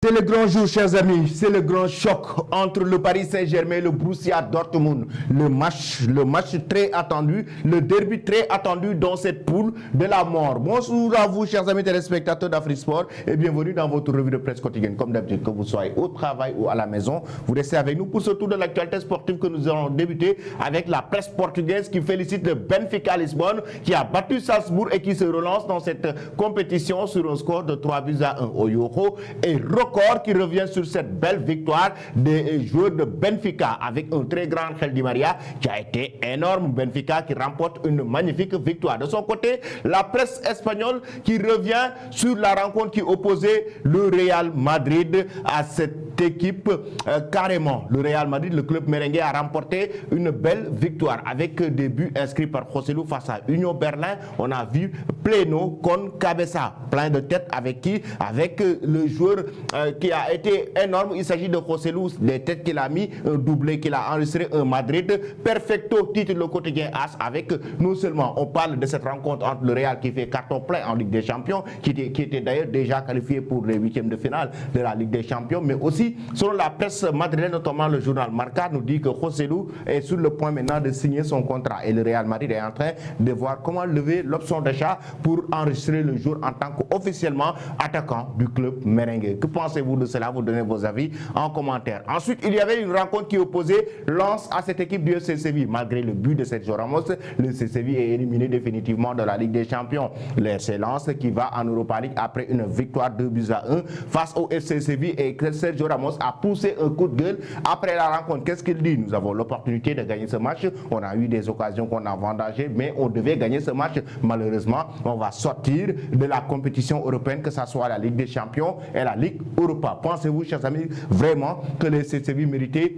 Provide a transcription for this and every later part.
C'est le grand jour, chers amis, c'est le grand choc entre le Paris Saint-Germain et le Borussia Dortmund. Le match très attendu, le derby très attendu dans cette poule de la mort. Bonjour à vous, chers amis téléspectateurs d'Afrique Sport, et bienvenue dans votre revue de presse quotidienne. Comme d'habitude, que vous soyez au travail ou à la maison, vous restez avec nous pour ce tour de l'actualité sportive que nous allons débuter avec la presse portugaise qui félicite le Benfica Lisbonne qui a battu Salzbourg et qui se relance dans cette compétition sur un score de 3-1 au Euro et qui revient sur cette belle victoire des joueurs de Benfica avec un très grand Angel Di Maria qui a été énorme. Benfica qui remporte une magnifique victoire. De son côté, la presse espagnole qui revient sur la rencontre qui opposait le Real Madrid à cette équipe carrément. Le Real Madrid, le club merengue, a remporté une belle victoire avec des buts inscrits par Joselu face à Union Berlin. On a vu Pleno con Cabeza, plein de tête avec qui? Avec le joueur qui a été énorme. Il s'agit de Joselu, des têtes qu'il a mis, un doublé qu'il a enregistré, un Madrid perfecto, titre le quotidien AS, avec non seulement on parle de cette rencontre entre le Real qui fait carton plein en Ligue des Champions, qui était d'ailleurs déjà qualifié pour les huitièmes de finale de la Ligue des Champions, mais aussi selon la presse madrilène, notamment le journal Marca nous dit que Joselu est sur le point maintenant de signer son contrat et le Real Madrid est en train de voir comment lever l'option d'achat pour enregistrer le jour en tant qu'officiellement attaquant du club merengue. Que pensez-vous de cela? Vous donnez vos avis en commentaire. Ensuite, il y avait une rencontre qui opposait Lens à cette équipe du FC Séville. Malgré le but de Sergio Ramos, le FC Séville est éliminé définitivement de la Ligue des Champions. Le FC Lens qui va en Europa League après une victoire 2-1 face au FC Séville et Sergio Ramos a poussé un coup de gueule après la rencontre. Qu'est-ce qu'il dit? Nous avons l'opportunité de gagner ce match. On a eu des occasions qu'on a vendagées, mais on devait gagner ce match. Malheureusement, on va sortir de la compétition européenne, que ce soit la Ligue des Champions et la Ligue Europa. Pensez-vous, chers amis, vraiment que les CCV méritaient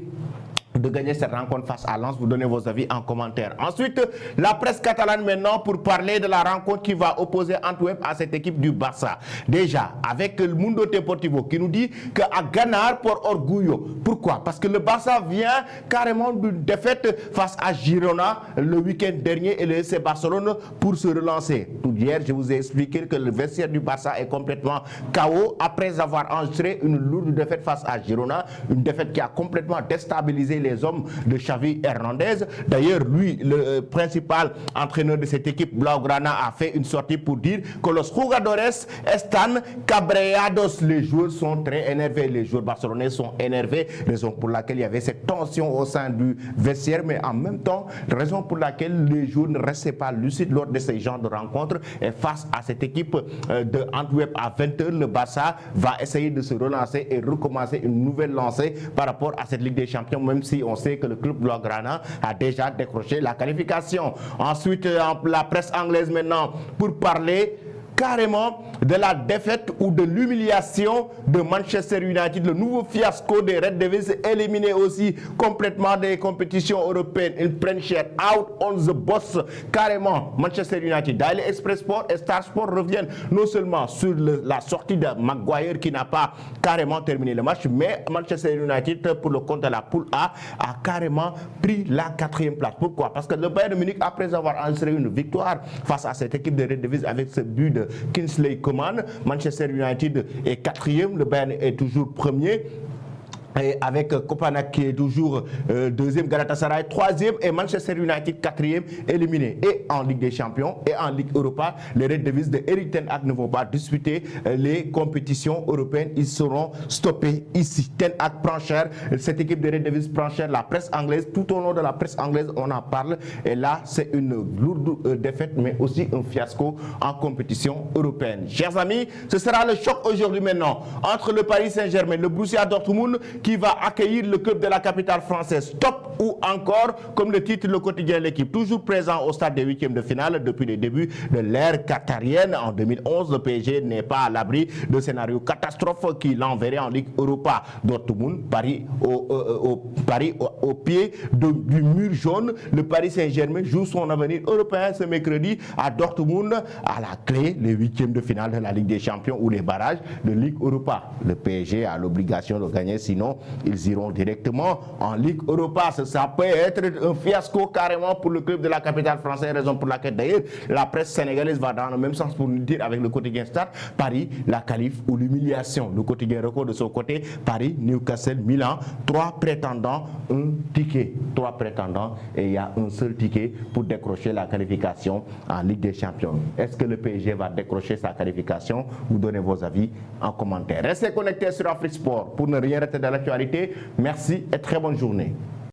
de gagner cette rencontre face à Lens? Vous donnez vos avis en commentaire. Ensuite, la presse catalane maintenant pour parler de la rencontre qui va opposer Antwerp à cette équipe du Barça. Déjà, avec le Mundo Deportivo qui nous dit qu'à ganar por orgullo. Pourquoi? Parce que le Barça vient carrément d'une défaite face à Girona le week-end dernier et le FC Barcelone pour se relancer. Tout hier, je vous ai expliqué que le vestiaire du Barça est complètement KO après avoir enregistré une lourde défaite face à Girona. Une défaite qui a complètement déstabilisé les hommes de Xavi Hernandez. D'ailleurs, lui, le principal entraîneur de cette équipe Blaugrana, a fait une sortie pour dire que los jugadores están cabreados. Les joueurs sont très énervés. Les joueurs barcelonais sont énervés. Raison pour laquelle il y avait cette tension au sein du vestiaire, mais en même temps, raison pour laquelle les joueurs ne restaient pas lucides lors de ces genres de rencontres. Et face à cette équipe de Antwerp à 20h, le Barça va essayer de se relancer et recommencer une nouvelle lancée par rapport à cette Ligue des Champions, même si on sait que le club Blaugrana a déjà décroché la qualification. Ensuite, la presse anglaise maintenant pour parler carrément de la défaite ou de l'humiliation de Manchester United, le nouveau fiasco des Red Devils, éliminés aussi complètement des compétitions européennes. Ils prennent cher, out on the boss, carrément. Manchester United, Daily Express Sport et Star Sport reviennent non seulement sur la sortie de Maguire qui n'a pas carrément terminé le match, mais Manchester United, pour le compte de la poule A, a carrément pris la 4e place. Pourquoi? Parce que le Bayern de Munich, après avoir enregistré une victoire face à cette équipe de Red Devils avec ce but de Kingsley Coman, Manchester United est 4e, le Bayern est toujours 1er. Et avec Copenhague qui est toujours 2e, Galatasaray 3e et Manchester United 4e éliminé. Et en Ligue des Champions et en Ligue Europa, les Red Devils de Erik ten Hag ne vont pas disputer les compétitions européennes. Ils seront stoppés ici. Ten Hag prend cher, cette équipe de Red Devils prend cher. La presse anglaise, tout au long de la presse anglaise, on en parle. Et là, c'est une lourde défaite, mais aussi un fiasco en compétition européenne. Chers amis, ce sera le choc aujourd'hui maintenant entre le Paris Saint-Germain, le Borussia Dortmund, qui va accueillir le club de la capitale française. Top ou encore, comme le titre le quotidien L'équipe, toujours présent au stade des huitièmes de finale depuis le début de l'ère qatarienne. En 2011, le PSG n'est pas à l'abri de scénario catastrophe qui l'enverrait en Ligue Europa. Dortmund, Paris au pied du mur jaune. Le Paris Saint-Germain joue son avenir européen ce mercredi à Dortmund, à la clé, les huitièmes de finale de la Ligue des Champions ou les barrages de Ligue Europa. Le PSG a l'obligation de gagner, sinon qualification, ils iront directement en Ligue Europa. Ça peut être un fiasco carrément pour le club de la capitale française, raison pour laquelle d'ailleurs la presse sénégalaise va dans le même sens pour nous dire avec le quotidien Stade, Paris, la qualif ou l'humiliation. Le quotidien Record de son côté, Paris, Newcastle, Milan, 3 prétendants, un ticket. 3 prétendants et il y a un seul ticket pour décrocher la qualification en Ligue des Champions. Est-ce que le PSG va décrocher sa qualification? Vous donnez vos avis en commentaire. Restez connectés sur Afrique Sport pour ne rien rater de l'actualité. Merci et très bonne journée.